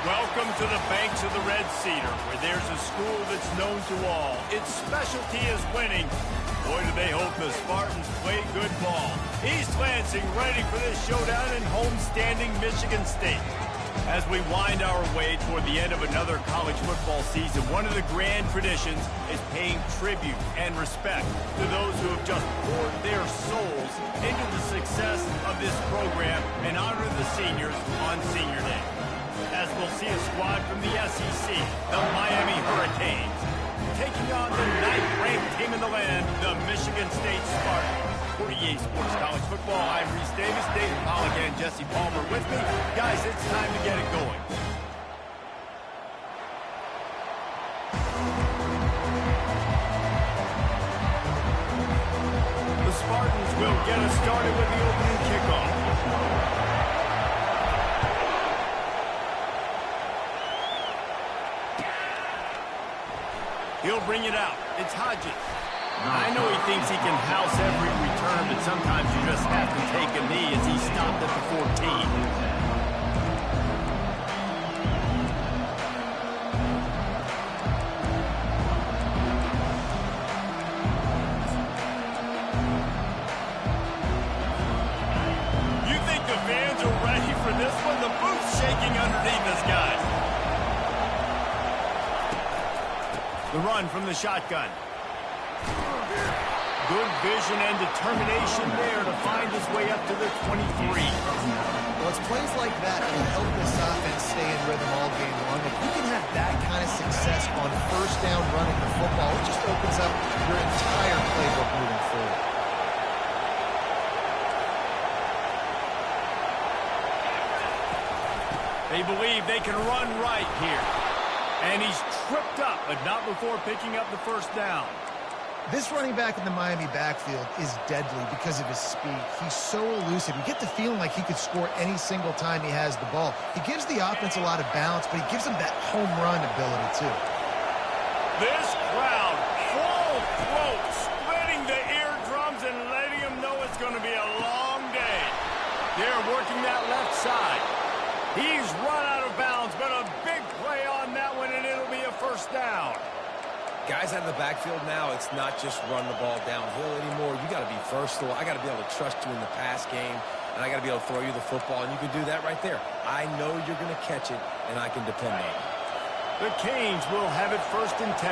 Welcome to the banks of the Red Cedar, where there's a school that's known to all. Its specialty is winning. Boy, do they hope the Spartans play good ball. East Lansing ready for this showdown in homestanding Michigan State. As we wind our way toward the end of another college football season, one of the grand traditions is paying tribute and respect to those who have just poured their souls into the success of this program and honor the seniors on Senior Day. As we'll see a squad from the SEC, the Miami Hurricanes, taking on the 9th-ranked team in the land, the Michigan State Spartans. For EA Sports College Football, I'm Reese Davis, David Pollock, and Jesse Palmer with me. Guys, it's time to get it going. The Spartans will get us started with the opening kickoff. He'll bring it out. It's Hodges. I know he thinks he can house every return, but sometimes you just have to take a knee as he stopped at the 14. You think the fans are ready for this one? The booth's shaking underneath us, guys. The run from the shotgun. Good vision and determination there to find his way up to the 23. Well, it's plays like that that will help this offense stay in rhythm all game long. If you can have that kind of success on first down running the football, it just opens up your entire playbook moving forward. They believe they can run right here. And he's tripped up, but not before picking up the first down. This running back in the Miami backfield is deadly because of his speed. He's so elusive. You get the feeling like he could score any single time he has the ball. He gives the offense a lot of balance, but he gives them that home run ability, too. This crowd, full throat, splitting the eardrums and letting them know it's going to be a long day. They're working that left side. He's run out of bounds, but a big play on that one, and it'll be a first down. Guys out of the backfield now, it's not just run the ball downhill anymore. You got to be versatile. I got to be able to trust you in the pass game, and I got to be able to throw you the football, and you can do that right there. I know you're going to catch it, and I can depend on it. The Canes will have it 1st and 10.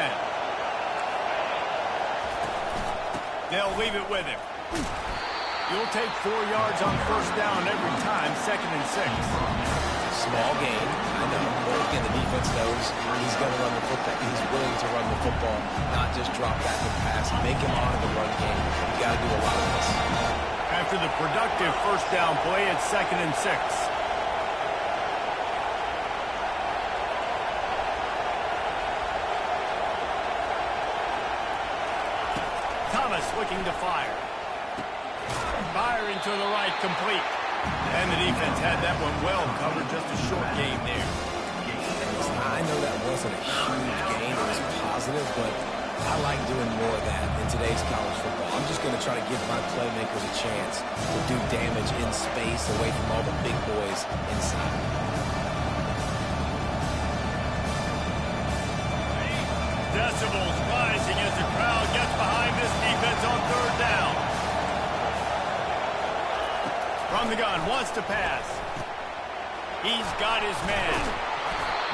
They'll leave it with him. You'll take 4 yards on first down every time, 2nd and 6. Small gain, I know. But again, the defense knows he's going to run the football. He's willing to run the football, not just drop back and pass. Make him honor the run game. You got to do a lot of this. After the productive first down play, it's 2nd and 6. Thomas looking to fire. Firing to the right, complete. And the defense had that one well covered, just a short game there. I know that wasn't a huge gain. It was positive, but I like doing more of that in today's college football. I'm just going to try to give my playmakers a chance to do damage in space away from all the big boys inside. Decibels rising as the crowd gets behind this defense on 3rd down. From the gun, wants to pass. He's got his man.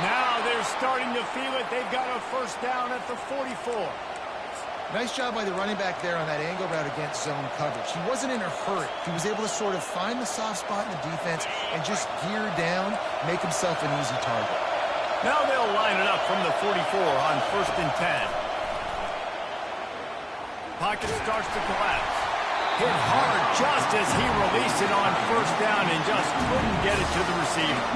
Now they're starting to feel it. They've got a first down at the 44. Nice job by the running back there on that angle route against zone coverage. He wasn't in a hurry. He was able to sort of find the soft spot in the defense and just gear down, make himself an easy target. Now they'll line it up from the 44 on 1st and 10. Pocket starts to collapse. Hit hard just as he released it on first down and just couldn't get it to the receiver.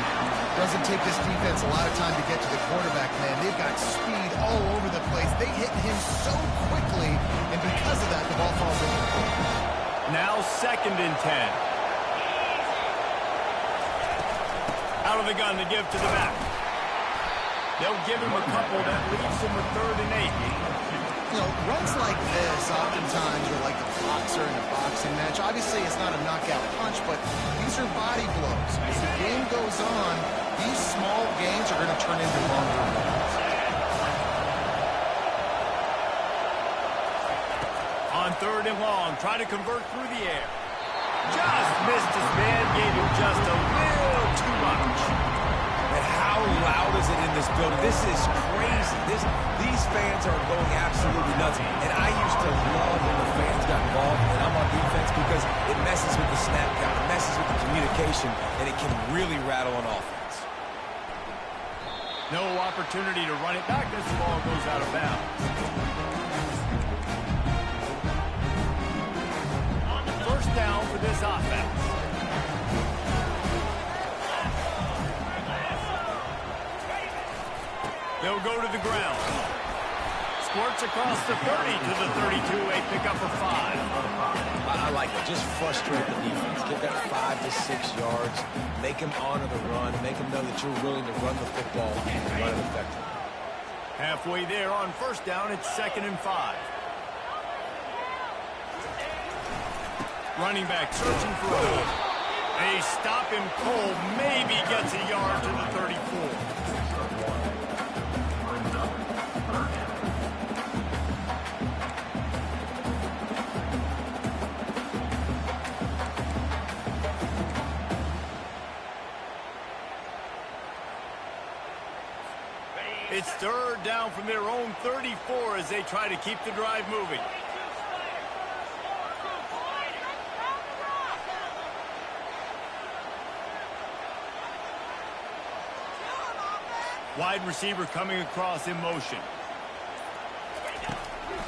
Doesn't take this defense a lot of time to get to the quarterback, man. They've got speed all over the place. They hit him so quickly, and because of that, the ball falls incomplete. Now 2nd and 10. Out of the gun to give to the back. They'll give him a couple that leaves him with 3rd and 8. You know, runs like this oftentimes are like a boxer in a boxing match. Obviously, it's not a knockout punch, but these are body blows. As the game goes on, These small gains are going to turn into longer gains. On 3rd and long, try to convert through the air. Just missed his man, gave him just a little too much. And how loud is it in this building? This is crazy. These fans are going absolutely nuts. And I used to love when the fans got involved, and I'm on defense, because it messes with the snap count, it messes with the communication, and it can really rattle an offense. No opportunity to run it back. This ball goes out of bounds. First down for this offense. They'll go to the ground. Squirts across the 30 to the 32, a pickup for 5. I like it. Just frustrate the defense. Get that 5 to 6 yards. Make them honor the run. Make them know that you're willing to run the football and run it effectively. Halfway there on first down, it's 2nd and 5. Running back searching for a hole. They stop him cold. Maybe gets a yard to the 34. It's 3rd down from their own 34 as they try to keep the drive moving. Wide receiver coming across in motion.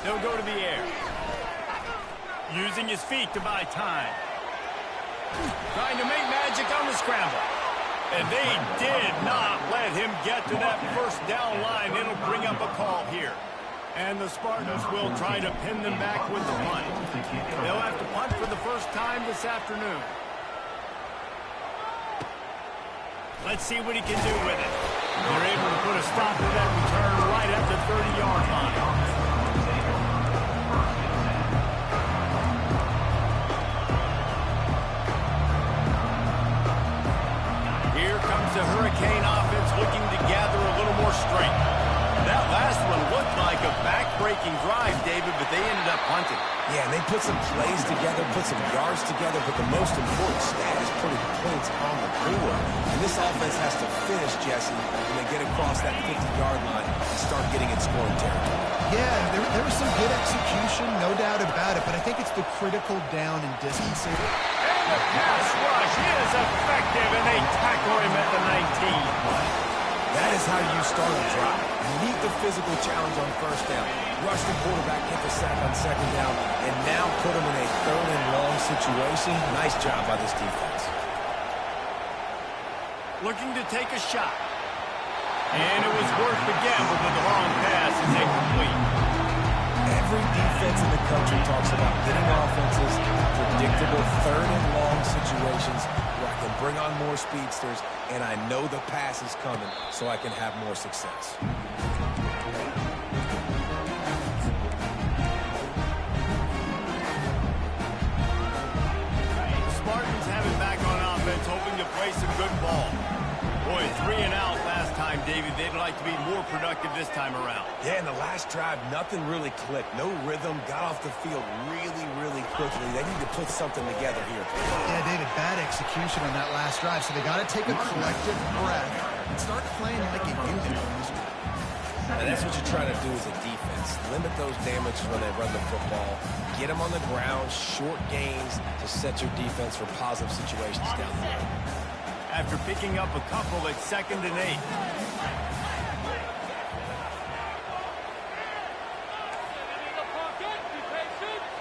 They'll go to the air. Using his feet to buy time. Trying to make magic on the scramble. And they did not let him get to that first down line. It'll bring up a call here. And the Spartans will try to pin them back with the punt. They'll have to punt for the first time this afternoon. Let's see what he can do with it. They're able to put a stop to that return right at the 30-yard line. Here comes the Hurricane offense looking to gather a little more strength. That last one looked like a back-breaking drive, David, but they ended up punting. Yeah, and they put some plays together, put some yards together, but the most important stat is putting points on the board. And this offense has to finish, Jesse, when they get across that 50-yard line and start getting in scoring territory. Yeah, there was some good execution, no doubt about it, but I think it's the critical down and distance. And the pass rush is effective, and they tackle him at the 19. That is how you start a drive. Meet the physical challenge on first down. Rush the quarterback, get the sack on second down, and now put him in a 3rd and long situation. Nice job by this defense. Looking to take a shot. And it was worth the gamble, but the long pass is incomplete. Every defense in the country talks about getting offenses predictable 3rd and long situations where I can bring on more speedsters and I know the pass is coming so I can have more success. The Spartans have it back on offense, hoping to play some good ball. Boy, 3 and out last time, David. They'd like to be more productive this time around. Yeah, in the last drive, nothing really clicked. No rhythm, got off the field really, really quickly. They need to put something together here. Yeah, David, bad execution on that last drive, so they got to take a collective breath and start playing like a unit. And that's what you're trying to do as a defense. Limit those damages when they run the football. Get them on the ground, short gains to set your defense for positive situations down the road. After picking up a couple at 2nd and 8.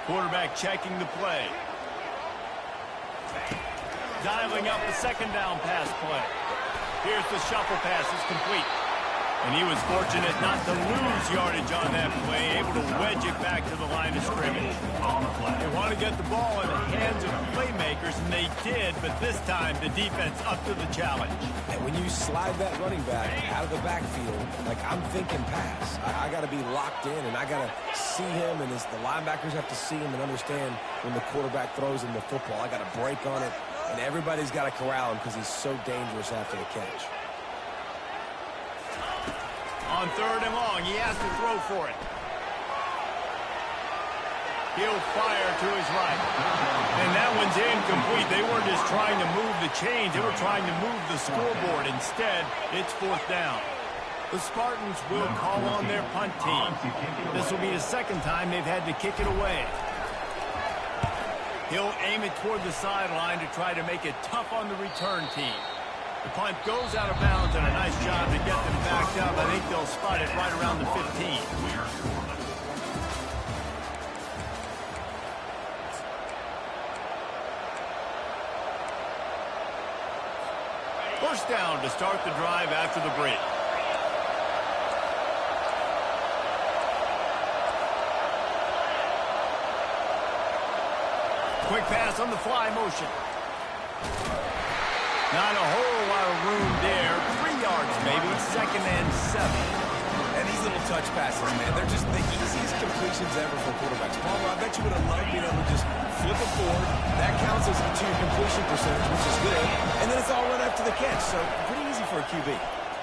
Quarterback checking the play. Dialing up the 2nd down pass play. Here's the shuffle pass. It's complete. And he was fortunate not to lose yardage on that play, able to wedge it back to the line of scrimmage. They want to get the ball in the hands of playmakers, and they did, but this time the defense up to the challenge. And when you slide that running back out of the backfield, like I'm thinking pass, I got to be locked in, and I got to see him, and as the linebackers have to see him and understand when the quarterback throws him the football, I got to break on it, and everybody's got to corral him because he's so dangerous after the catch. On 3rd and long, he has to throw for it. He'll fire to his right. And that one's incomplete. They weren't just trying to move the chains. They were trying to move the scoreboard. Instead, it's 4th down. The Spartans will call on their punt team. This will be the 2nd time they've had to kick it away. He'll aim it toward the sideline to try to make it tough on the return team. The punt goes out of bounds, and a nice job to get them backed up. I think they'll spot it right around the 15. First down to start the drive after the break. Quick pass on the fly motion. Not a whole lot of room there. 3 yards maybe. 2nd and 7. And these little touch passes, man, they're just the easiest completions ever for quarterbacks. Palmer, I bet you would have loved being able to just flip it forward. That counts as to your completion percentage, which is good. And then it's all run after the catch, so pretty easy for a QB.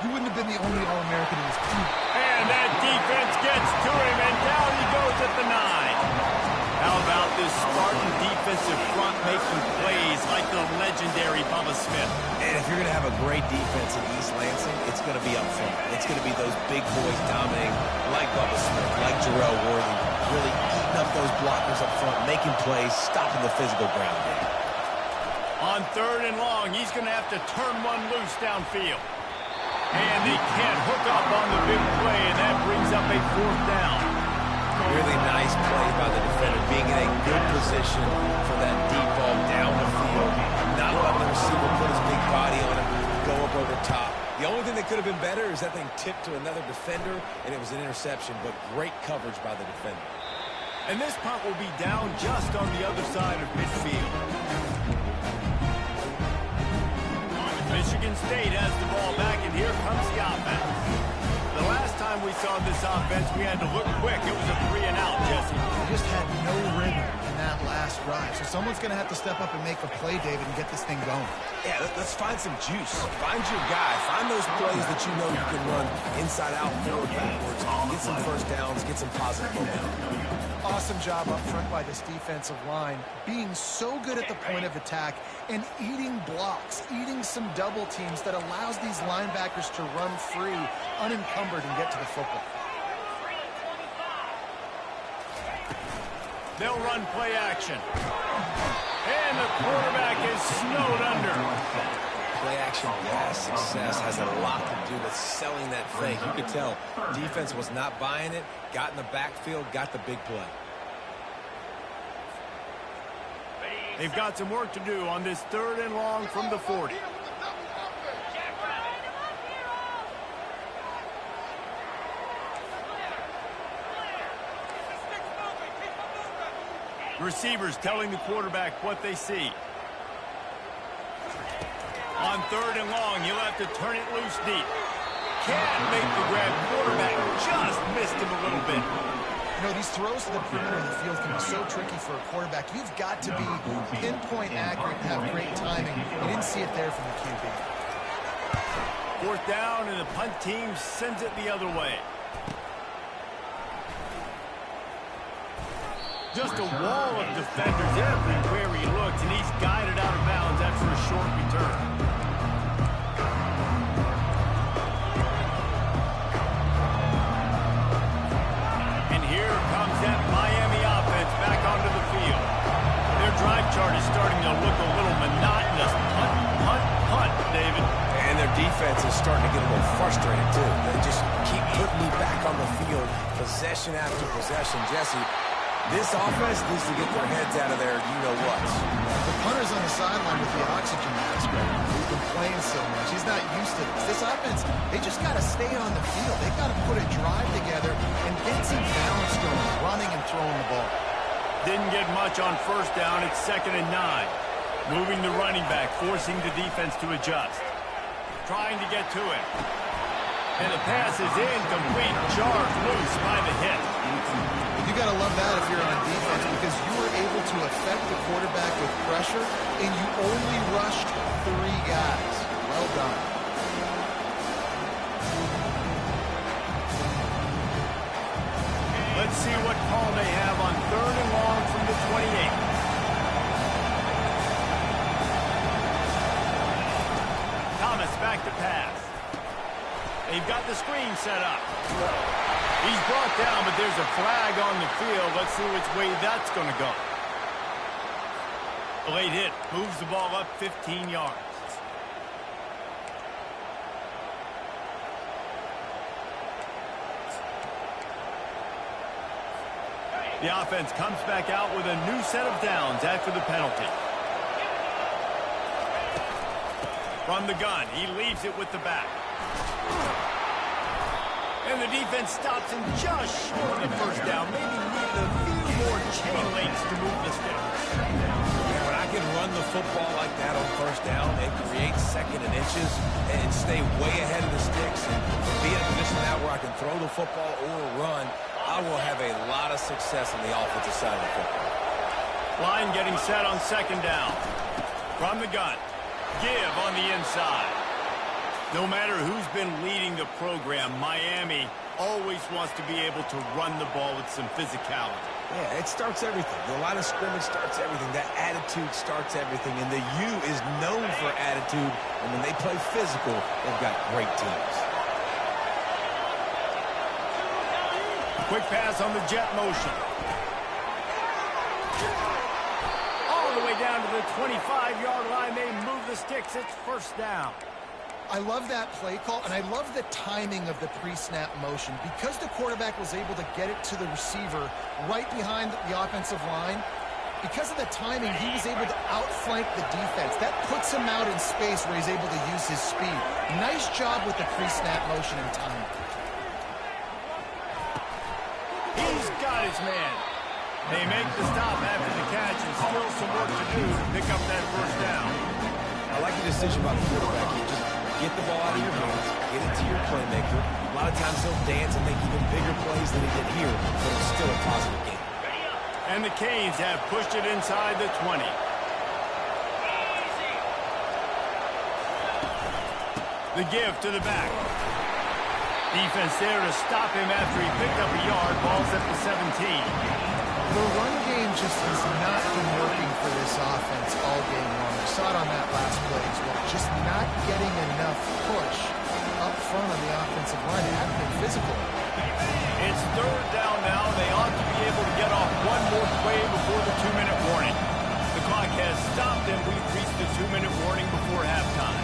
You wouldn't have been the only All-American in this team. And that defense gets to him, and down he goes at the 9. How about this Spartan defensive front making plays like the legendary Bubba Smith? And if you're going to have a great defense in East Lansing, it's going to be up front. It's going to be those big boys dominating like Bubba Smith, like Jarrell Worthy, really eating up those blockers up front, making plays, stopping the physical ground game. On 3rd and long, he's going to have to turn one loose downfield. And they can't hook up on the big play, and that brings up a 4th down. Really nice play by the defender, being in a good position for that deep ball down the field. Not letting the receiver put his big body on it, go up over top. The only thing that could have been better is that thing tipped to another defender, and it was an interception, but great coverage by the defender. And this punt will be down just on the other side of midfield. Michigan State has the ball back, and here comes the offense. The last time we saw this offense, we had to look quick. It was a 3-and-out, Jesse. They just had no rhythm in that last drive. So someone's going to have to step up and make a play, David, and get this thing going. Yeah, let's find some juice. Find your guy. Find those plays that you know you can run inside out, forward, backwards. Get some first downs. Get some positive momentum. Awesome job up front by this defensive line, being so good at the point of attack and eating blocks, eating some double teams that allows these linebackers to run free, unencumbered, and get to the football. They'll run play action. And the quarterback is snowed under. Play action pass success has a lot to do with selling that fake. You could tell defense was not buying it, got in the backfield, got the big play. They've got some work to do on this 3rd and long from the 40. Receivers telling the quarterback what they see. On 3rd and long, he'll have to turn it loose deep. Can't make the grab. Quarterback just missed him a little bit. You know, these throws to the perimeter of the field can be so tricky for a quarterback. You've got to be pinpoint accurate and have great timing. You didn't see it there from the QB. 4th down, and the punt team sends it the other way. Just a wall of defenders everywhere he looks, and he's guided out of bounds after a short return. And here comes that Miami offense back onto the field. Their drive chart is starting to look a little monotonous. Punt, punt, punt, David. And their defense is starting to get a little frustrated, too. They just keep putting me back on the field, possession after possession. Jesse, this offense needs to get their heads out of there, you-know-what. The punter's on the sideline with the oxygen mask, but he's been playing so much. He's not used to this. This offense, they just got to stay on the field. They've got to put a drive together and get some balance going, running and throwing the ball. Didn't get much on 1st down. It's 2nd and 9. Moving the running back, forcing the defense to adjust. Trying to get to it. And the pass is incomplete. Jarred loose by the hit. You got to love that if you're on defense, because you were able to affect the quarterback with pressure, and you only rushed 3 guys. Well done. see what call they have on 3rd and long from the 28. Thomas back to pass. They've got the screen set up. He's brought down, but there's a flag on the field. Let's see which way that's going to go. A late hit moves the ball up 15 yards. The offense comes back out with a new set of downs after the penalty. From the gun, he leaves it with the back. And the defense stops him just short of the first down. Maybe needed a few more chain links to move the sticks. When I can run the football like that on first down and create second and inches and stay way ahead of the sticks and be in a position now where I can throw the football or run, I will have a lot of success on the offensive side of the football. Line getting set on second down. From the gun. Give on the inside. No matter who's been leading the program, Miami always wants to be able to run the ball with some physicality. Yeah, it starts everything. The line of scrimmage starts everything. That attitude starts everything. And the U is known for attitude. And when they play physical, they've got great teams. Quick pass on the jet motion. All the way down to the 25-yard line. They move the sticks. It's first down. I love that play call, and I love the timing of the pre-snap motion. Because the quarterback was able to get it to the receiver right behind the offensive line, because of the timing, he was able to outflank the defense. That puts him out in space where he's able to use his speed. Nice job with the pre-snap motion and timing. He's got his man. They make the stop after the catch, and still some work to do to pick up that first down. I like the decision by the quarterback here. Just get the ball out of your hands, get it to your playmaker. A lot of times he'll dance and make even bigger plays than he did here, but it's still a positive game. And the Canes have pushed it inside the 20. The give to the back. Defense there to stop him after he picked up a yard. Ball's at the 17. The run game just has not been working for this offense all game long. We saw it on that last play as well. Just not getting enough push up front on the offensive line. They haven't been physical. It's third down now. They ought to be able to get off one more play before the 2-minute warning. The clock has stopped, and we've reached the 2-minute warning before halftime.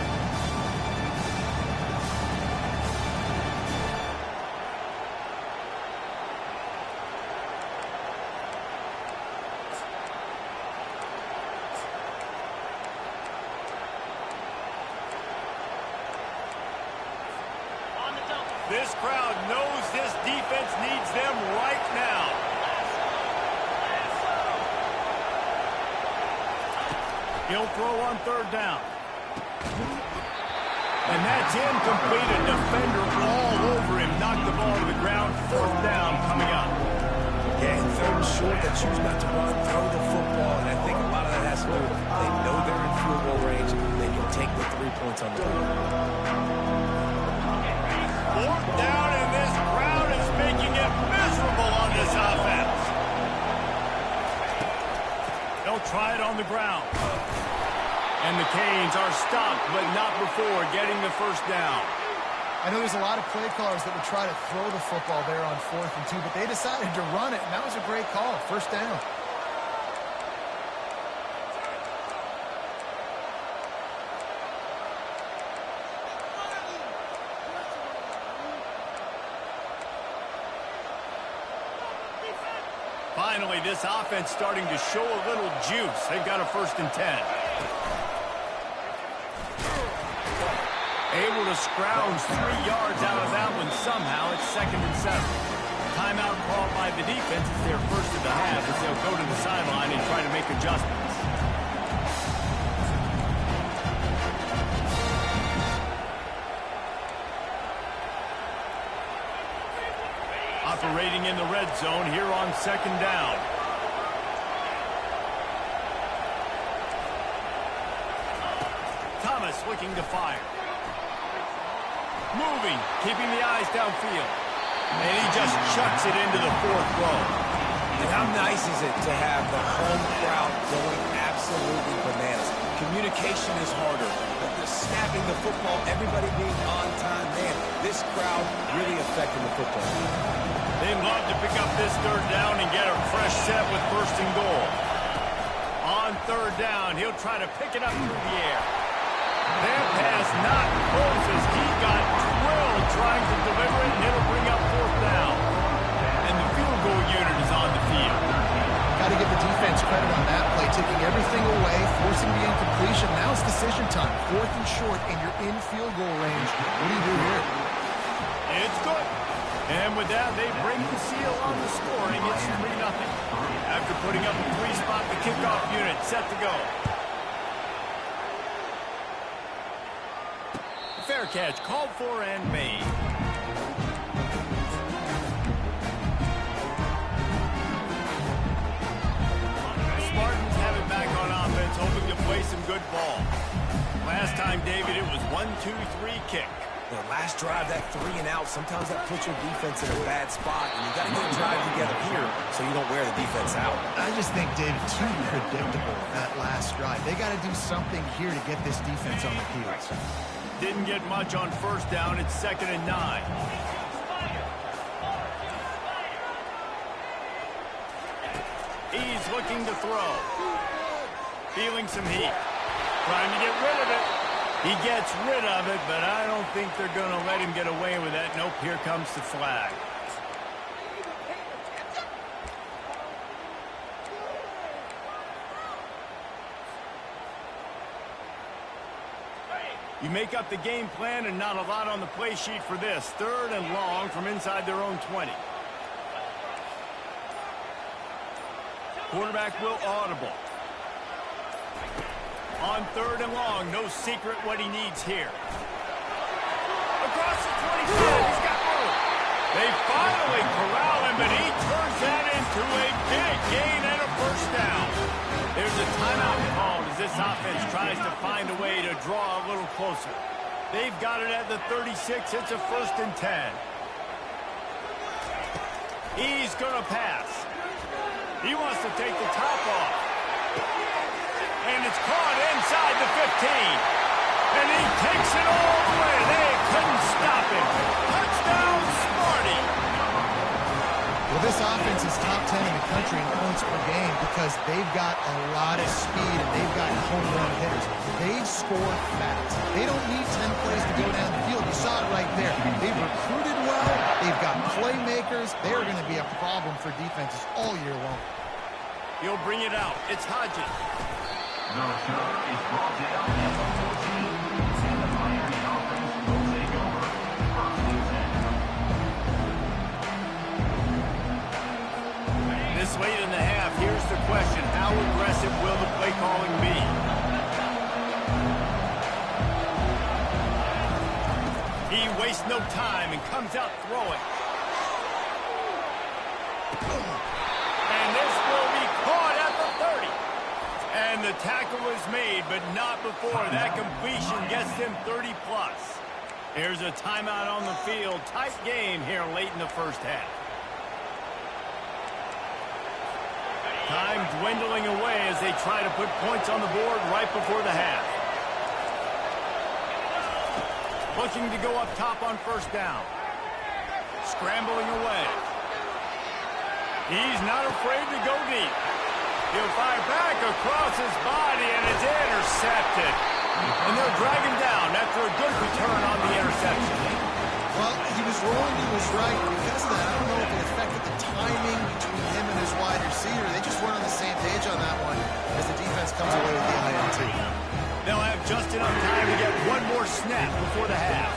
This crowd knows this defense needs them right now. He'll throw on third down. And that's incomplete. A defender all over him. Knocked the ball to the ground. Fourth down coming up. Yeah, and third and short, they choose not to run, throw the football, and I think a lot of that has to do with they know they're in field goal range. They can take the 3 points on the board. Fourth down, and this crowd is making it miserable on this offense. They'll try it on the ground. And the Canes are stopped, but not before getting the first down. I know there's a lot of play callers that would try to throw the football there on 4th and 2, but they decided to run it, and that was a great call. First down. Finally, this offense starting to show a little juice. They've got a 1st and 10. Able to scrounge 3 yards out of that one somehow. It's 2nd and 7. Timeout called by the defense. It's their first of the half as they'll go to the sideline and try to make adjustments. Operating in the red zone here on 2nd down. Thomas looking to fire. Moving, keeping the eyes downfield. And he just chucks it into the fourth row. And how nice is it to have the home crowd going absolutely bananas? Communication is harder, but the snapping the football, everybody being on time, man, this crowd really affecting the football. They'd love to pick up this third down and get a fresh set with first and goal. On third down, he'll try to pick it up through the air. That pass not close as he got drilled trying to deliver it, and it'll bring up fourth down. And the field goal unit is on the field. Got to give the defense credit on that play, taking everything away, forcing the incompletion. Now it's decision time. Fourth and short, and you're in field goal range. What do you do here? It's good. And with that, they break the seal on the scoring. It's 3-0. After putting up a three-spot, the kickoff unit set to go. Fair catch called for and made. Spartans have it back on offense, hoping to play some good ball. Last time, David, it was 1-2-3 kick. The last drive, that 3 and out, sometimes that puts your defense in a bad spot, and you got to get a drive together here so you don't wear the defense out. I just think, David, too predictable, that last drive. They got to do something here to get this defense on the heels. Didn't get much on first down. It's 2nd and 9. He's looking to throw. Feeling some heat. Trying to get rid of it. He gets rid of it, but I don't think they're going to let him get away with that. Nope, here comes the flag. You make up the game plan and not a lot on the play sheet for this. 3rd and long from inside their own 20. Quarterback will audible. On 3rd and long, no secret what he needs here. Across the 25, he's got room. They finally corral him, but he turns that into a big gain and a first down. There's a timeout called as this offense tries to find a way to draw a little closer. They've got it at the 36. It's a 1st and 10. He's going to pass. He wants to take the top off. And it's caught inside the 15. And he takes it all the way. They couldn't stop him. Touchdown, Sparty. Well, this offense is top 10 in the country in points per game because they've got a lot of speed and they've got home run hitters. They score fast. They don't need 10 plays to go down the field. You saw it right there. They've recruited well. They've got playmakers. They're going to be a problem for defenses all year long. He'll bring it out. It's Hodges. The return is brought down at the 14, and the Miami offense will take over. 1st and 10. This late in the half, here's the question. How aggressive will the play calling be? He wastes no time and comes out throwing. And this will be caught at the 30. And the tackle was made, but not before. That completion gets him 30+. Here's a timeout on the field. Tight game here late in the first half. Time dwindling away as they try to put points on the board right before the half. Looking to go up top on first down. Scrambling away. He's not afraid to go deep. He'll fire back across his body, and it's intercepted. And they'll drag him down after a good return on the interception. Well, he was rolling to his right. Because of that, I don't know if it affected the timing between him and his wide receiver. They just weren't on the same page on that one as the defense comes away with the INT. They'll have just enough time to get one more snap before the half.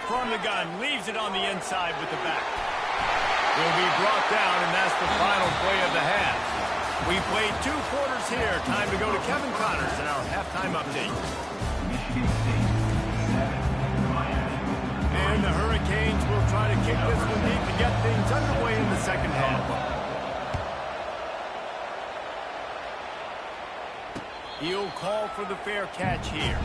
From the gun, leaves it on the inside with the back. Will be brought down, and that's the final play of the half. We played 2 quarters here. Time to go to Kevin Connors in our halftime update. Michigan State 7, Miami. And the Hurricanes will try to kick this one deep to get things underway in the second half. He'll call for the fair catch here.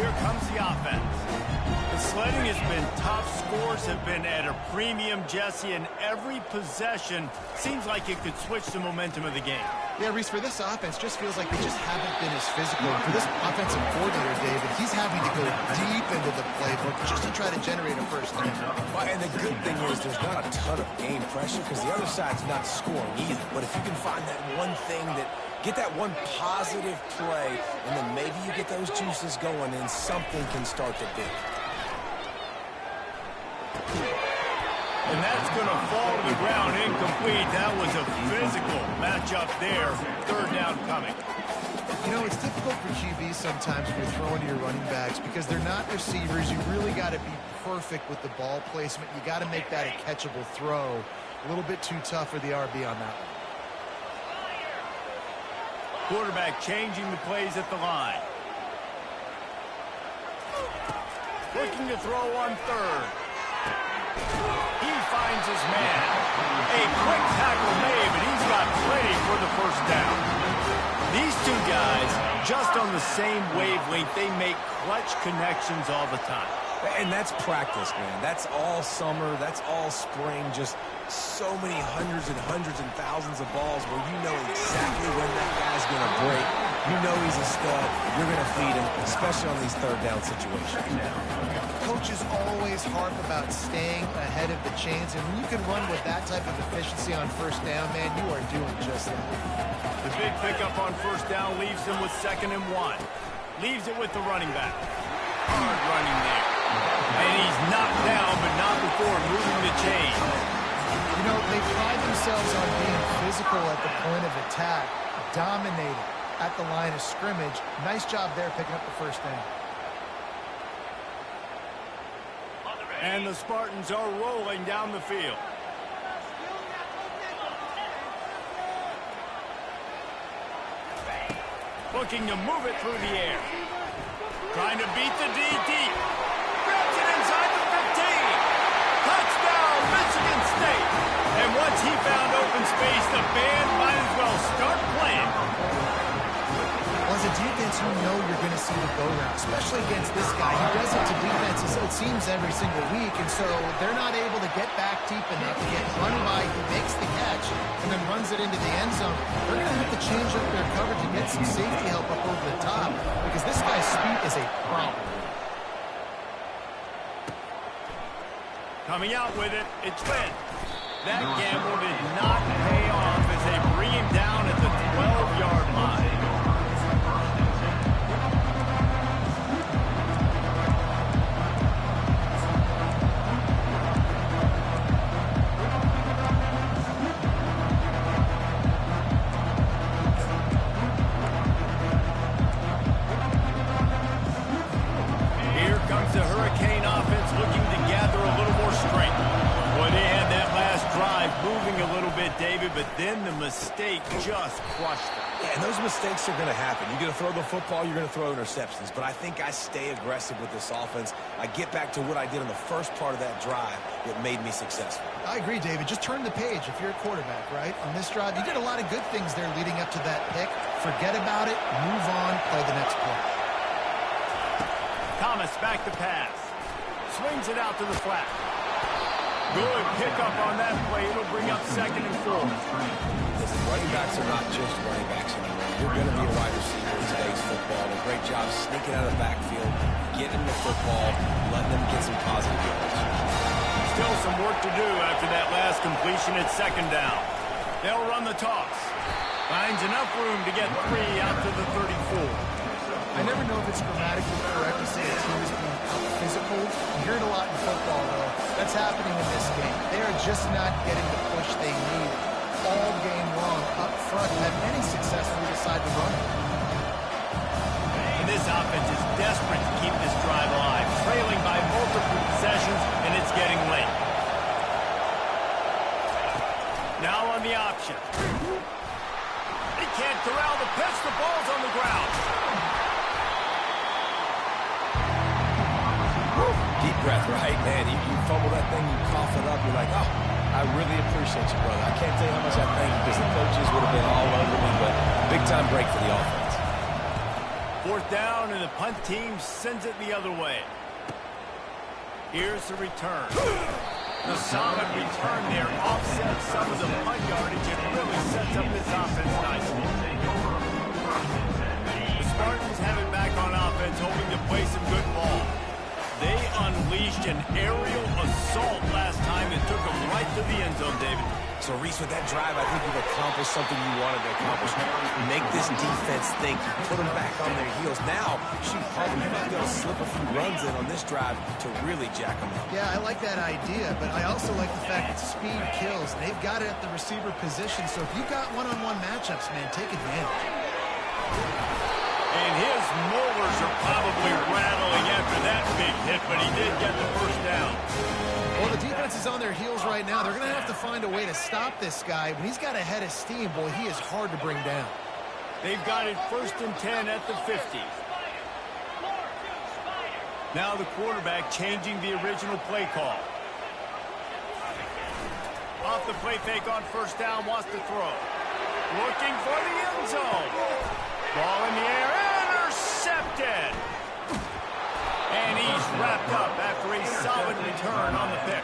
here comes the offense. The sledding has been tough. Scores have been at a premium, Jesse, and every possession seems like it could switch the momentum of the game. Yeah, Reese, for this offense, just feels like they just haven't been as physical. And for this offensive coordinator, David, he's having to go deep into the playbook just to try to generate a first down. Well, and the good thing is there's not a ton of game pressure because the other side's not scoring either. But if you can find that one thing get that one positive play, and then maybe you get those juices going and something can start to build. And that's going to fall to the ground incomplete. That was a physical matchup there. Third down coming. You know, it's difficult for QBs sometimes when you're throwing to your running backs because they're not receivers. You really got to be perfect with the ball placement. You got to make that a catchable throw. A little bit too tough for the RB on that one. Quarterback changing the plays at the line. Looking to throw on third. He finds his man. A quick tackle made, but he's got plenty for the first down. These two guys, just on the same wavelength, they make clutch connections all the time. And that's practice, man. That's all summer. That's all spring. Just so many hundreds and thousands of balls where you know exactly when that guy's going to break. You know he's a stud. You're going to feed him, especially on these third down situations. Coaches always harp about staying ahead of the chains, and when you can run with that type of efficiency on first down, man, you are doing just that. The big pickup on first down leaves them with 2nd and 1. Leaves it with the running back. Hard running there. And he's knocked down, but not before moving the chain. You know, they pride themselves on being physical at the point of attack, dominating at the line of scrimmage. Nice job there picking up the first down. And the Spartans are rolling down the field. Looking to move it through the air. Trying to beat the DT. Grabs it inside the 15. Touchdown, Michigan State. And once he found open space, the band might as well start playing. Well, as a defense, you know you're going to see the go-round, especially against this guy. He does it to defenses, it seems, every single week, and so they're not able to get back deep enough to get run by. He makes the catch and then runs it into the end zone. They're going to have to change up their coverage and get some safety help up over the top because this guy's speed is a problem. Coming out with it, it's Lynn. That gamble did not pay off as they bring him down at the 12-yard line. Here comes the Hurricane offense looking to gather a little more strength. Boy, they had that last drive moving a little bit, David, but then the mistake just crushed them. Yeah, and those mistakes are going to happen. You're going to throw the football, you're going to throw interceptions. But I think I stay aggressive with this offense. I get back to what I did in the first part of that drive that made me successful. I agree, David. Just turn the page if you're a quarterback, right? On this drive, you did a lot of good things there leading up to that pick. Forget about it, move on, play the next play. Thomas back to pass. Swings it out to the flat. Good pickup on that play. It'll bring up 2nd and 4. Listen, running backs are not just running backs anymore. You're going to be a wide receiver in today's football. A great job sneaking out of the backfield, getting the football, letting them get some positive yards. Still some work to do after that last completion at 2nd down. They'll run the toss. Finds enough room to get 3 out to the 34. I never know if it's grammatically correct to say a team is being out-physical. You hear it a lot in football, though. That's happening in this game. They are just not getting the push they need all game long up front. Have any success when we decide to run it. And this offense is desperate to keep this drive alive, trailing by multiple possessions, and it's getting late. Now on the option. They can't corral the pitch. The ball's on the ground. Deep breath, right? Man, you fumble that thing, you cough it up, you're like, oh, I really appreciate you, brother. I can't tell you how much I thank you because the coaches would have been all over me, but big-time break for the offense. 4th down, and the punt team sends it the other way. Here's the return. The solid return there offsets some of the punt yardage and really sets up this offense nicely. The Spartans have it back on offense, hoping to play some good ball. They unleashed an aerial assault last time that took them right to the end zone, David. So, Reese, with that drive, I think you've accomplished something you wanted to accomplish. Make this defense think. You put them back on their heels. Now, shoot, probably you might be able to slip a few runs in on this drive to really jack them up. Yeah, I like that idea, but I also like the fact that speed kills. They've got it at the receiver position, so if you got one-on-one matchups, man, take advantage. And his molars are probably rattling after that big hit, but he did get the first down. Well, the defense is on their heels right now. They're going to have to find a way to stop this guy. When he's got a head of steam, boy, he is hard to bring down. They've got it 1st and 10 at the 50. Now the quarterback changing the original play call. Off the play fake on 1st down, wants to throw. Looking for the end zone. Ball in the air, intercepted. And he's wrapped up after a solid return on the pick.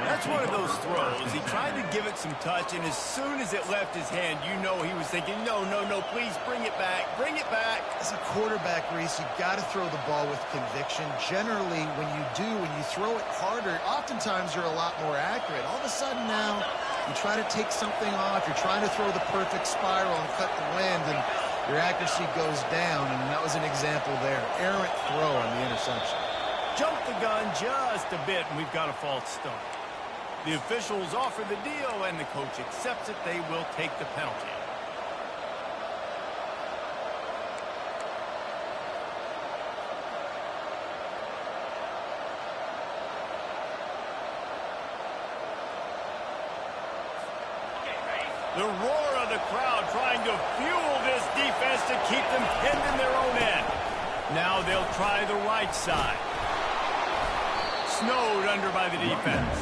That's one of those throws. He tried to give it some touch, and as soon as it left his hand, you know he was thinking, no, please bring it back, bring it back. As a quarterback, Reese, you've got to throw the ball with conviction. Generally, when you throw it harder, oftentimes you're a lot more accurate. All of a sudden now, you try to take something off, you're trying to throw the perfect spiral and cut the wind, and your accuracy goes down, and that was an example there. Errant throw on the interception. Jumped the gun just a bit, and we've got a false start. The officials offer the deal, and the coach accepts it. They will take the penalty. The roar of the crowd trying to fuel this defense to keep them pinned in their own end. Now they'll try the right side. Snowed under by the defense.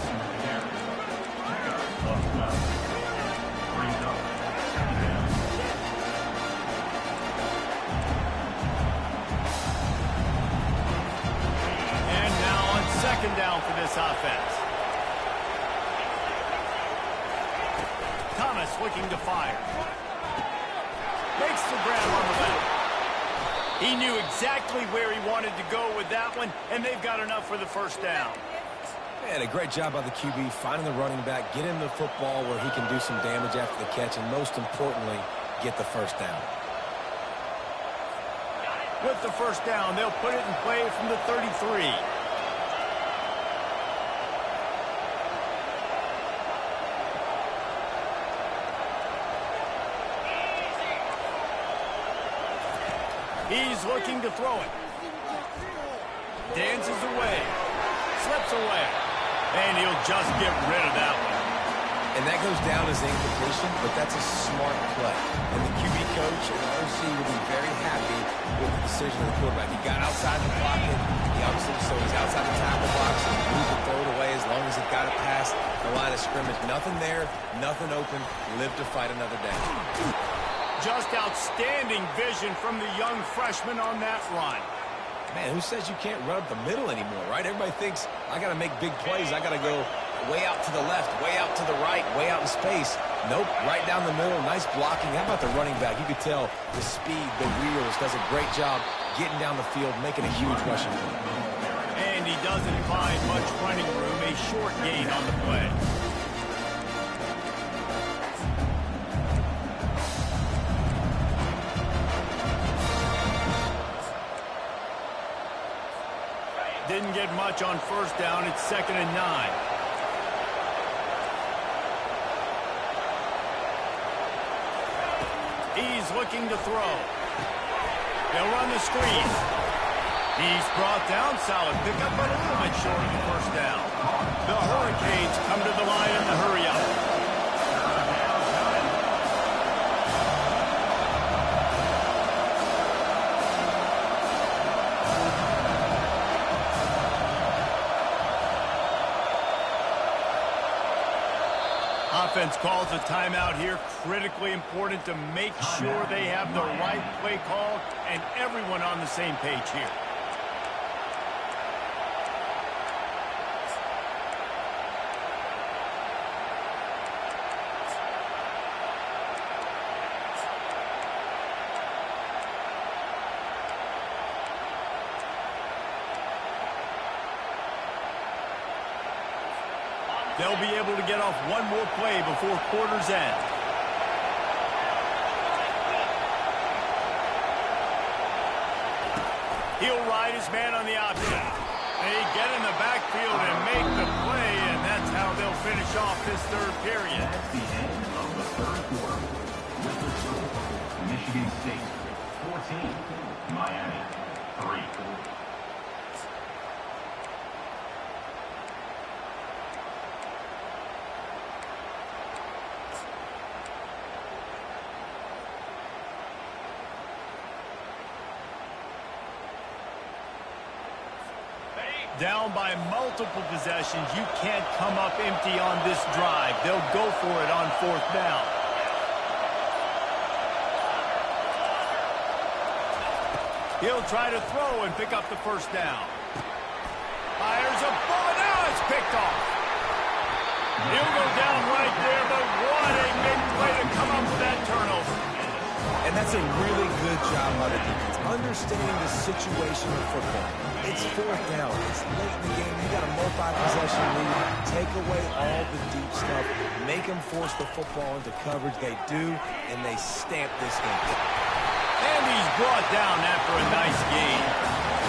And now on 2nd down for this offense. Thomas looking to fire. Makes the grab on the left. He knew exactly where he wanted to go with that one, and they've got enough for the 1st down. Man, a great job by the QB, finding the running back, get him the football where he can do some damage after the catch, and most importantly, get the 1st down. With the 1st down, they'll put it in play from the 33. He's looking to throw it. Dances away. Slips away. And he'll just get rid of that one. And that goes down as incompletion, but that's a smart play. And the QB coach and the OC will be very happy with the decision of the quarterback. He got outside the pocket. He's outside the tackle box. He can throw it away as long as he got it past the line of scrimmage. Nothing there, nothing open. Live to fight another day. Just outstanding vision from the young freshman on that run. Man, who says you can't run up the middle anymore, right? Everybody thinks, I got to make big plays. I got to go way out to the left, way out to the right, way out in space. Nope, right down the middle. Nice blocking. How about the running back? You could tell the speed, the wheels, does a great job getting down the field, making a huge rushing play. And he doesn't find much running room. A short gain on the play. Didn't get much on 1st down. It's 2nd and 9. He's looking to throw. They'll run the screen. He's brought down. Solid pickup, but a little bit short of the 1st down. The Hurricanes come to the line in the hurry-up. defense calls a timeout here. Critically important to make sure they have the right play call and everyone on the same page here. They'll be able to get off one more play before quarter's end. He'll ride his man on the option. They get in the backfield and make the play, and that's how they'll finish off this third period. That's the end of the third quarter. With the score, Michigan State 14, Miami 3. Down by multiple possessions, you can't come up empty on this drive. They'll go for it on fourth down. He'll try to throw and pick up the first down. Fires a bullet. Now it's picked off. He'll go down right there, but what a big play to come up with that turnover. And that's a really good job by the defense, understanding the situation of football. It's fourth down. It's late in the game. You got a multi-possession lead. Take away all the deep stuff. Make them force the football into coverage. They do, and they stamp this game. And he's brought down after a nice gain.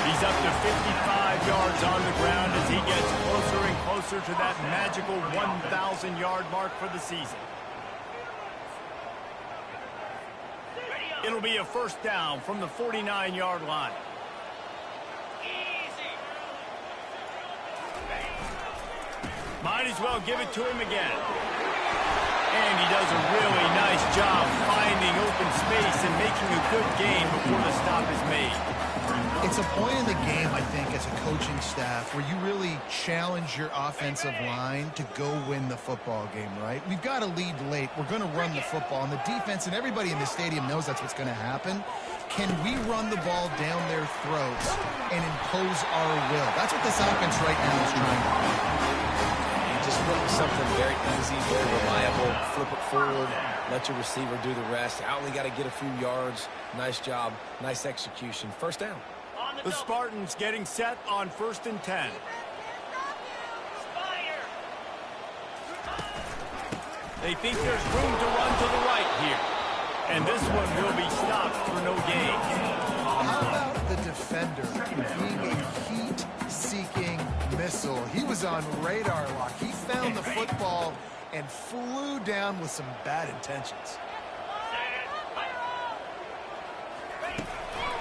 He's up to 55 yards on the ground as he gets closer and closer to that magical 1,000-yard mark for the season. It'll be a first down from the 49-yard line. Might as well give it to him again. And he does a really nice job finding open space and making a good gain before the stop is made. It's a point in the game, I think, as a coaching staff where you really challenge your offensive line to go win the football game, right? We've got to lead late. We're going to run the football. And the defense and everybody in the stadium knows that's what's going to happen. Can we run the ball down their throats and impose our will? That's what this offense right now is trying to do. Just flip something very easy, very reliable. Flip it forward. Let your receiver do the rest. Only got to get a few yards. Nice job. Nice execution. First down. The Spartans getting set on 1st and 10. They think there's room to run to the right here. And this one will be stopped for no gain. How about the defender being a heat-seeking missile? He was on radar lock. He found the football and flew down with some bad intentions.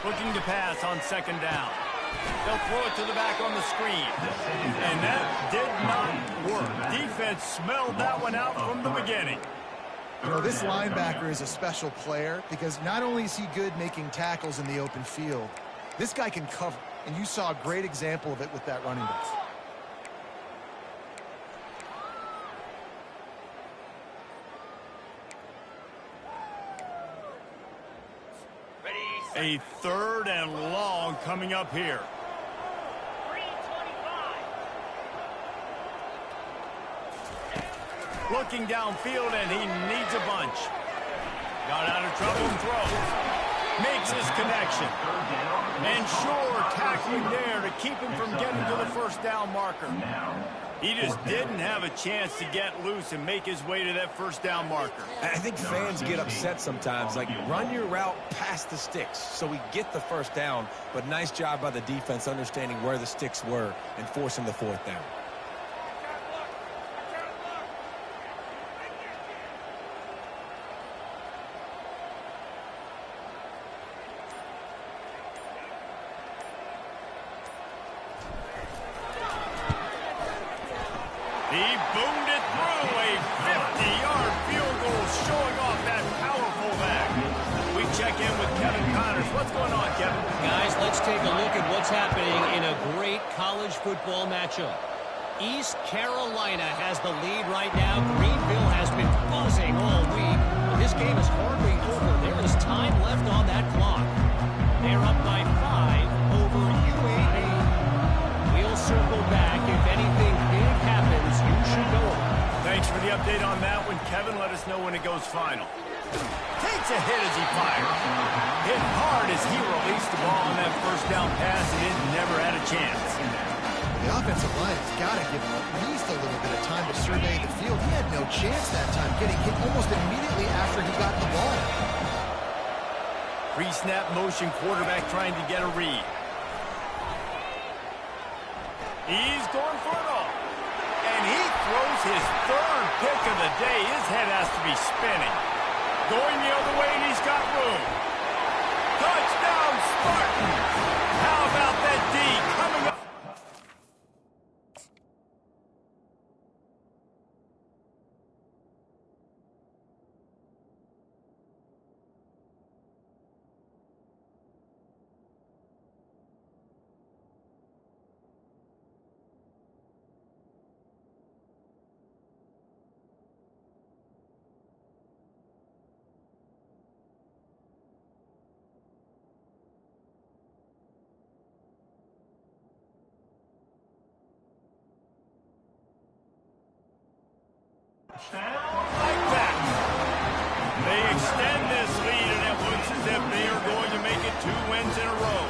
Looking to pass on 2nd down. They'll throw it to the back on the screen. And that did not work. Defense smelled that one out from the beginning. You know, this linebacker is a special player because not only is he good making tackles in the open field, this guy can cover. And you saw a great example of it with that running back. A 3rd and long coming up here. Looking downfield, and he needs a bunch. Got out of trouble and throws. Makes his connection. And sure, tackling there to keep him from getting to the first down marker. He just didn't have a chance to get loose and make his way to that first down marker. I think fans get upset sometimes. Like, run your route past the sticks so we get the first down. But nice job by the defense understanding where the sticks were and forcing the 4th down. He boomed it through a 50-yard field goal, showing off that powerful back. We check in with Kevin Connors. What's going on, Kevin? Guys, let's take a look at what's happening in a great college football matchup. East Carolina has the lead right now. Greenville has been buzzing all week, but this game is hardly over. There is time left on that clock. They're up by 5 over UAB. We'll circle back. If anything big happens, you should know it. Thanks for the update on that one, Kevin. Let us know when it goes final. Takes a hit as he fires. Hit hard as he released the ball on that first down pass, and it never had a chance. The offensive line has got to give him at least a little bit of time to survey the field. He had no chance that time, getting hit almost immediately after he got the ball. Pre-snap motion, quarterback trying to get a read. He's going for it all. And he throws his third pick of the day. His head has to be spinning. Going the other way, and he's got room. Touchdown, Spartans! How about that D coming up? Like that. They extend this lead, and it looks as if they are going to make it 2 wins in a row.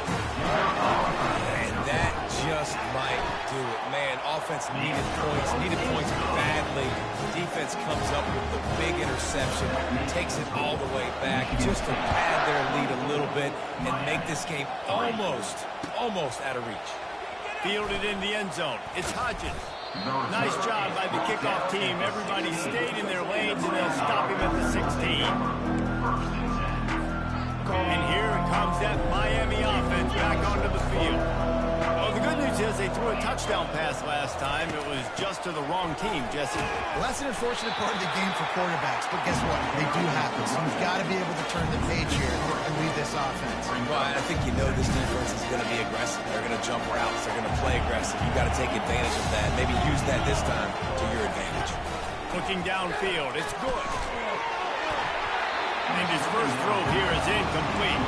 And that just might do it. Man, offense needed points badly. Defense comes up with the big interception, takes it all the way back just to pad their lead a little bit and make this game almost out of reach. Fielded in the end zone. It's Hodges. Nice job by the kickoff team. Everybody stayed in their lanes, and they'll stop him at the 16. And here comes that Miami offense back onto the field. Well, the good news is they threw a touchdown pass last time. It was just to the wrong team, Jesse. Well, that's an unfortunate part of the game for quarterbacks, but guess what? They do happen. So you've got to be able to turn the page here and lead this offense. Well, I think you know this defense is going to be aggressive. They're going to jump routes. They're going to play aggressive. You've got to take advantage of that. Maybe use that this time to your advantage. Looking downfield. It's good. And his first throw here is incomplete.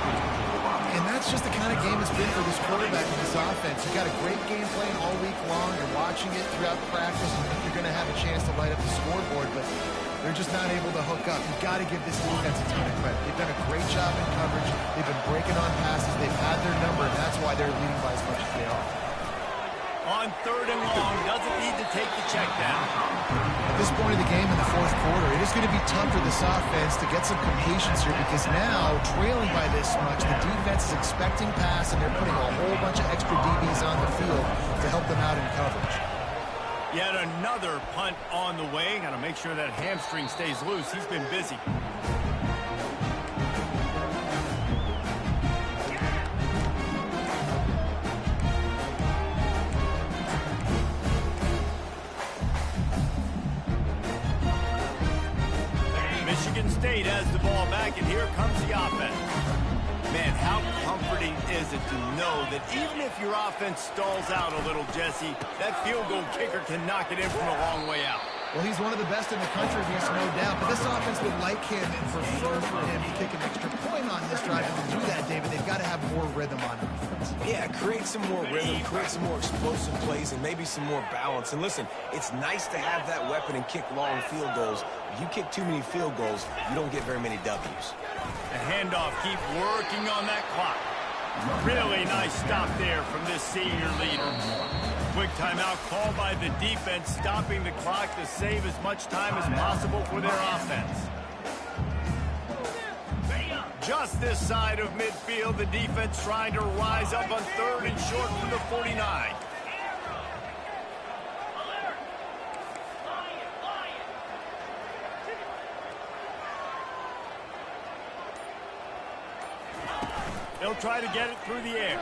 And that's just the kind of game it's been for this quarterback and this offense. You've got a great game plan all week long. You're watching it throughout practice, and you're going to have a chance to light up the scoreboard, but they're just not able to hook up. You've got to give this defense a ton of credit. They've done a great job in coverage. They've been breaking on passes. They've had their number, and that's why they're leading by as much as they are. On 3rd and long, doesn't need to take the check down. At this point of the game in the 4th quarter, it is going to be tough for this offense to get some completions here because now, trailing by this much, the defense is expecting pass, and they're putting a whole bunch of extra DBs on the field to help them out in coverage. Yet another punt on the way. Got to make sure that hamstring stays loose. He's been busy. Michigan State has the ball back, and here comes the offense. Man, how comforting is it to know that even if your offense stalls out a little, Jesse, that field goal kicker can knock it in from a long way out. Well, he's one of the best in the country, there's no doubt. But this offense would like him and prefer for him to kick an extra point on this drive. And to do that, David, they've got to have more rhythm on offense. Yeah, create some more rhythm, create some more explosive plays, and maybe some more balance. And listen, it's nice to have that weapon and kick long field goals. If you kick too many field goals, you don't get very many W's. The handoff, keep working on that clock. Really nice stop there from this senior leader. Quick timeout called by the defense, stopping the clock to save as much time as possible for their offense. Just this side of midfield, the defense trying to rise up on 3rd and short from the 49. They'll try to get it through the air.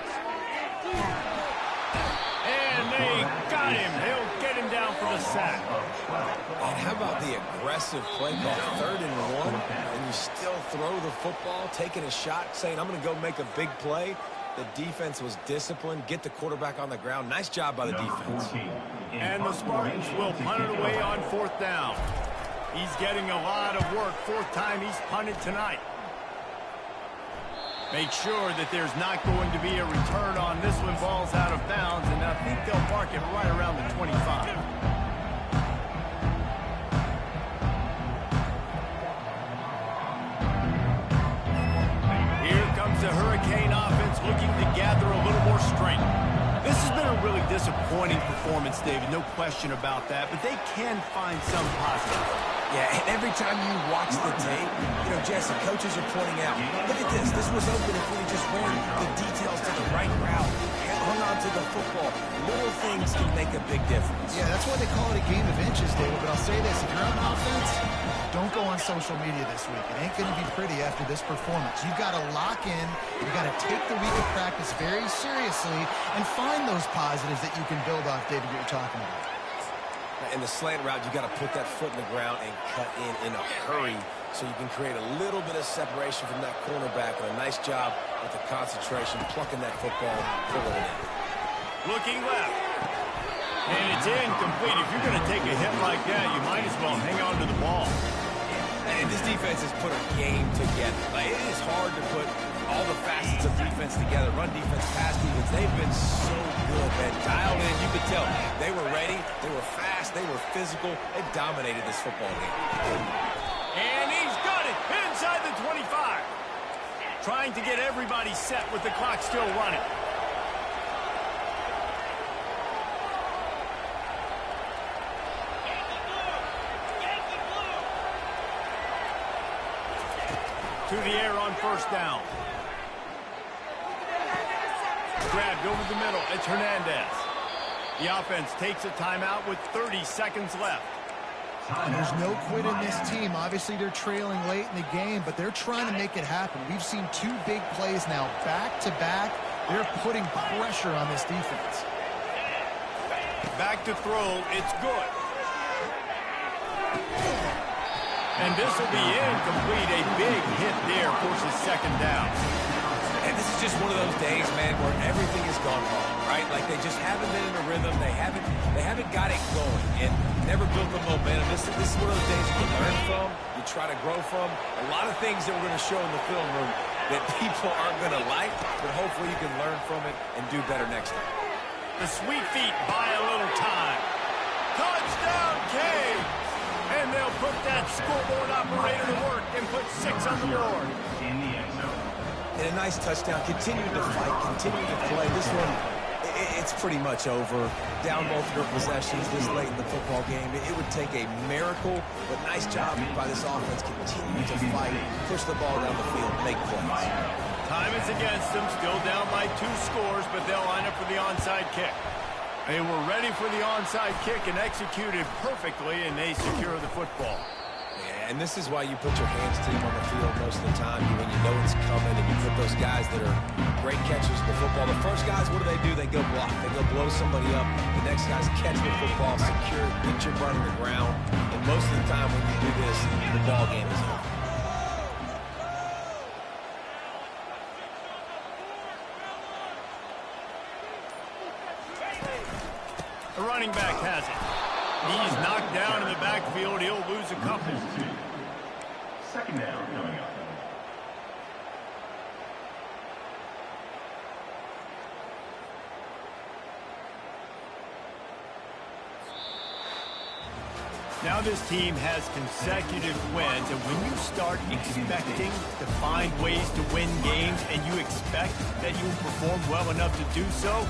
And they got him. They'll get him down for the sack. And how about the aggressive play call? 3rd and 1, and you still throw the football, taking a shot, saying, I'm going to go make a big play. The defense was disciplined. Get the quarterback on the ground. Nice job by the defense. And the Spartans will punt it away on 4th down. He's getting a lot of work. 4th time he's punted tonight. Make sure that there's not going to be a return on this one. Ball's out of bounds, and I think they'll mark it right around the 25. The Hurricane offense looking to gather a little more strength. This has been a really disappointing performance, David, no question about that, but they can find some positive. Yeah, and every time you watch the tape, you know, Jesse, coaches are pointing out, look at this. This was open if we just ran the details to the right route, hung on to the football. Little things can make a big difference. Yeah, that's why they call it a game of inches, David, but I'll say this. If you're on offense, don't go on social media this week. It ain't going to be pretty after this performance. You've got to lock in. You've got to take the week of practice very seriously and find those positives that you can build off, David, that you're talking about. In the slant route, you got to put that foot in the ground and cut in a hurry so you can create a little bit of separation from that cornerback. And a nice job with the concentration, plucking that football, pulling it in. Looking left. And it's incomplete. If you're going to take a hit like that, you might as well hang on to the ball. And this defense has put a game together. Like, it is hard to put all the facets of defense together. Run defense, pass defense. They've been so good, man. Dialed in. You could tell they were ready. They were fast. They were physical. They dominated this football game. And he's got it inside the 25. Trying to get everybody set with the clock still running. To the air on 1st down. Grabbed over the middle. It's Hernandez. The offense takes a timeout with 30 seconds left. And there's no quit in this team. Obviously, they're trailing late in the game, but they're trying to make it happen. We've seen 2 big plays now, back-to-back. They're putting pressure on this defense. Back to throw. It's good. And this will be incomplete. A big hit there forces 2nd down. And this is just one of those days, man, where everything has gone wrong, right? Like they just haven't been in a rhythm. They haven't got it going and never built the momentum. This is one of those days you learn from, you try to grow from. A lot of things that we're going to show in the film room that people aren't going to like, but hopefully you can learn from it and do better next time. The sweet feet buy a little time. Touchdown, Canes! And they'll put that scoreboard operator to work and put 6 on the board. In the end zone. And a nice touchdown. Continue to fight. Continue to play. This one, it's pretty much over. Down multiple possessions this late in the football game. It would take a miracle, but nice job by this offense. Continue to fight, push the ball down the field, make plays. Time is against them. Still down by 2 scores, but they'll line up for the onside kick. They were ready for the onside kick and executed perfectly, and they secure the football. Yeah, and this is why you put your hands team on the field most of the time when you know it's coming, and you put those guys that are great catchers of the football. The first guys, what do? They go block. They go blow somebody up. The next guys catch the football, secure, get your butt on the ground. And most of the time when you do this, the ball game is over. The running back has it. He's knocked down in the backfield. He'll lose a couple. 2nd down coming up. Now this team has consecutive wins, and when you start expecting to find ways to win games and you expect that you will perform well enough to do so,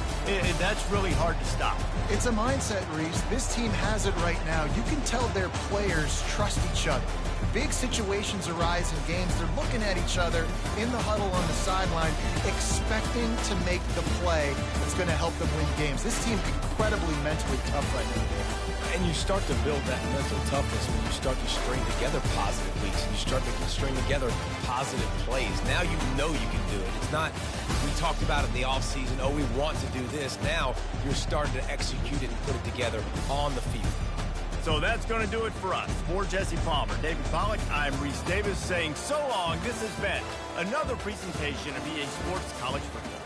that's really hard to stop. It's a mindset, Reese. This team has it right now. You can tell their players trust each other. Big situations arise in games. They're looking at each other in the huddle on the sideline, expecting to make the play that's going to help them win games. This team's incredibly mentally tough right now. And you start to build that mental toughness when you start to string together positive weeks and you start to string together positive plays. Now you know you can do it. It's not, we talked about it in the offseason, oh, we want to do this. Now you're starting to execute it and put it together on the field. So that's going to do it for us. For Jesse Palmer, David Pollack, I'm Reese Davis saying so long. This has been another presentation of EA Sports College Football.